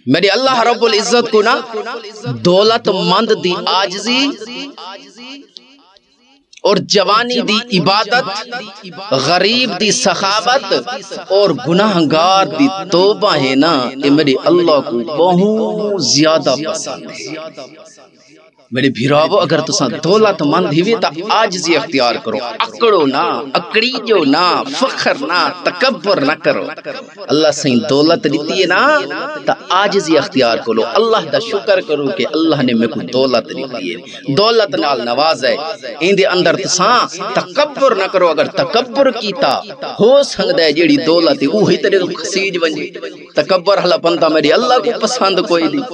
میرے اللہ رب العزت کو نا دولت مند دی عاجزی اور جوانی دی عبادت، غریب دی سخاوت اور گناہگار دی توبہ ہے نا، یہ میرے اللہ کو بہت زیادہ پسند ہے۔ میرے بھیراو اگر تساں دولت مند ہوئے تا عاجزی اختیار کرو، اکڑو نہ، اکڑی جو نہ، فخر نہ، تکبر نہ کرو۔ اللہ سے دولت دیتی ہے نا تا عاجزی اختیار کرو، اللہ دا شکر کرو کہ اللہ نے میں کو دولت دیتی ہے، دولت نال نواز ہے۔ ان دے اندر تساں تکبر نہ کرو، اگر تکبر کیتا ہو سکتا ہے جیڑی دولت ہے وہی تیرے کو خسیج ونجے۔ تکبر ہلا بندہ میرے اللہ کو پسند کوئی نہیں۔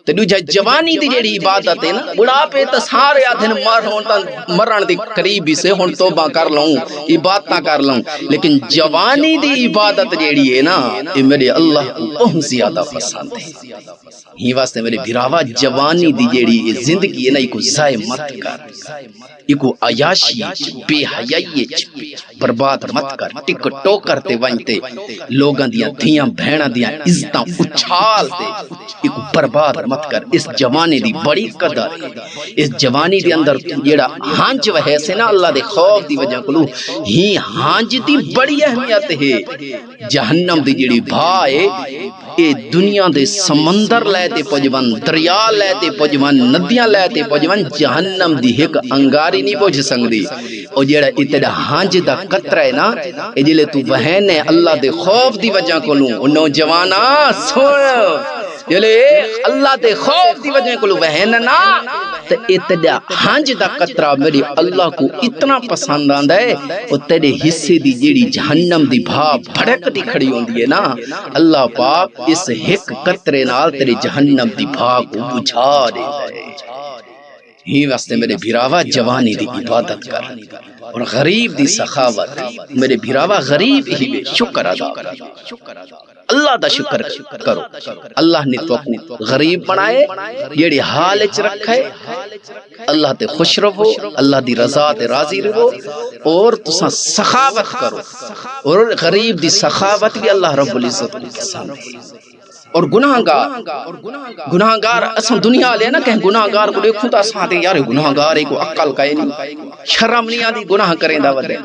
تے دوجا جوانی دی جیڑی عبادت ہے نا، بڑھاپے تے سارے آدھن مرن دی قریبی سے ہن توبہ کر لوں، عبادتاں کر لوں، لیکن جوانی دی عبادت جیڑی ہے نا یہ میرے اللہ کو بہت زیادہ پسند ہے۔ ہی واسطے میرے بھراوا جوانی دی جیڑی زندگی ہے نا یہ کو ضائع مت کر، یہ کو عیاشی بے حیائی برباد مت کر، ٹک ٹوک کرتے ونجتے لوگاں دیاں دھیاں بہناں دیاں عزتاں اچھال تے یہ کو برباد مت کر۔ اس جوانی دی بڑی قدر ہے، اس جوانی دی اندر جیڑا ہانج وہے سے نا اللہ دے خوف دی وجہ کلو ہی ہانج دی بڑی اہمیت ہے۔ جہنم دی جیڑی بھائے اے دنیا دے سمندر لیتے پجون، دریا لیتے پجون، ندیاں لیتے پجون، جہنم دی ایک انگاری نہیں پوچھ سکتی۔ اور جیڑا اتنا ہانج دا قطرہ ہے نا اے جلے تو بہن ہے اللہ دے خوف دی وجہ کلو نوجوانا سن جلے اللہ دے خوف دی وجہ کلو بہن نا تو اتنا ہانج دا قطرہ میری اللہ کو اتنا پسند آندا ہے، اور تیرے حصے دی جیڑی جہنم دی بھاپ بھڑک دی کھڑی ہوندی ہے نا، اللہ پاک اس ایک قطرے نال تیرے جہنم دی بھاپ کو بجھا دیتا ہے۔ ہی واسطے میرے بھراوا جوانی دی عبادت کر، اور غریب دی سخاوت، میرے بھراوا غریب ہی بے شکر ادا کر، اللہ دا شکر کرو۔ اللہ نے تو غریب بنائے جیڑی حال اچ رکھے، اللہ تے خوش رہو، اللہ دی رضا تے راضی رہو، اور تساں سخاوت کرو، اور غریب دی سخاوت بھی اللہ رب العزت کو پسند ہے۔ اور گناہگار اساں دنیا لے نا کہ گناہگار کو دیکھوں تا اساں تے یار گناہگار ہے کو عقل کائے نہیں، شرم نہیں آندی گناہ کریں دا ودے۔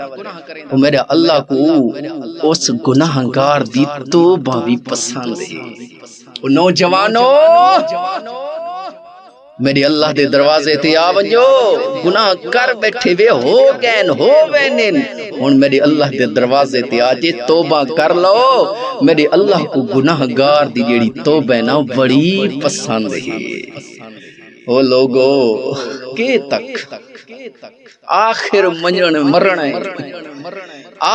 اور میرے اللہ کو اس گناہگار دی توبہ بھی پسند ہے۔ اور نوجوانوں میری اللہ دے دروازے تے آ ونجو، گناہ کر بیٹھے وے ہو گین ہو وینن، ہن میری اللہ دے دروازے تے آ جے توبہ کر لو۔ میری اللہ کو گناہگار دی جیڑی توبہ نا بڑی پسند ہے۔ او لوگو کے تک آخر منجن مرن ہے،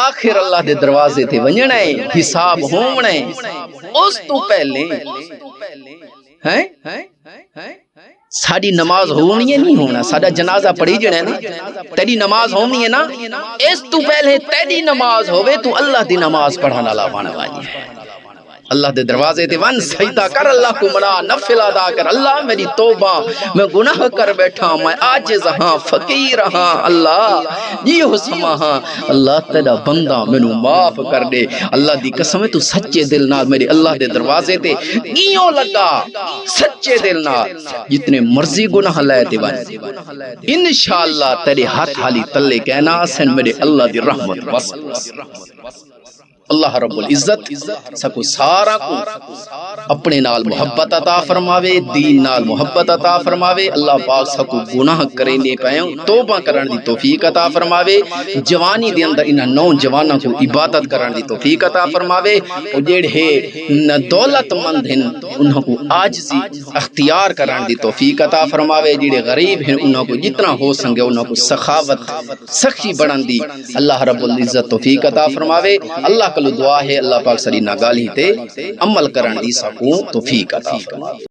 آخر اللہ دے دروازے تے ونجن ہے، حساب ہونا ہے، اس تو پہلے ہیں ساڑی نماز ہونی ہے نہیں ہونا، ساڑا جنازہ پڑھی جنے نا، تیری نماز ہونی ہے نا، اس تو پہلے تیری نماز ہوئے تو اللہ دی نماز پڑھانا لاوانا وانی ہے۔ اللہ دے دروازے تے ون سجدہ کر، اللہ کو منا، نفل ادا کر، اللہ میری توبہ، میں گناہ کر بیٹھا، میں عاجز ہاں، فقیر ہاں، اللہ یہ ہو سما ہاں، اللہ تیرا بندہ مینوں معاف کر دے۔ اللہ دی قسم ہے تو سچے دل نال میرے اللہ دے دروازے تے ایوں لگا، سچے دل نال جتنے مرضی گناہ لے تے ون، انشاءاللہ تیرے ہاتھ حالی تلے کہنا سن میرے اللہ دی رحمت واسطے۔ اللہ رب العزت سکو سارا کو اپنے نال محبت عطا فرماوے، دین نال محبت عطا فرماوے۔ اللہ پاک سکو گناہ کرنے پیوں توبہ کرن دی توفیق عطا فرماوے، جوانی دے اندر انہاں نوجواناں کو عبادت کرن دی توفیق عطا فرماوے، اور جڑے دولت مند ہیں انہاں کو عاجزی اختیار کرن دی توفیق عطا فرماوے، جڑے غریب ہیں انہاں کو جتنا ہو سکے انہاں کو سخاوت سخی بڑھن دی اللہ رب العزت توفیق عطا فرماوے۔ اللہ دعا ہے اللہ پاک سری ناگالی تے عمل کرن دی سکوں توفیق عطا فرمائے۔